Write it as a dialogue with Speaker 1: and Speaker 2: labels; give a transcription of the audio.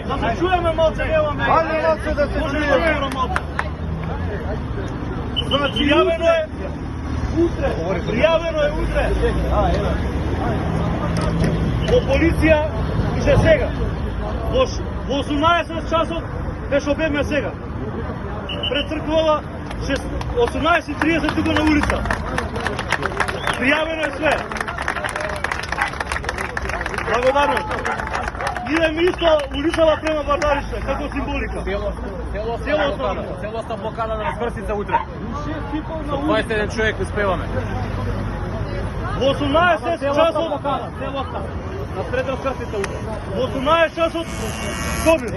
Speaker 1: Da se čujeme malce, evo me.
Speaker 2: Ajde malce da se čujeme.
Speaker 1: Znači, prijavljeno je утре. Во полиција ише сега. Во 18 часот беше објавме сега. Пред црквава 18:30 тука на улица. Пријавено е све. Благодарност. Идем исто улицава према Бардарище, како символика.
Speaker 3: Целоста блокада на раскрсница утре. 21 човек успеваме.
Speaker 1: Во 18 часот
Speaker 3: На сред раскрсница утре.
Speaker 1: во 18 часот добив.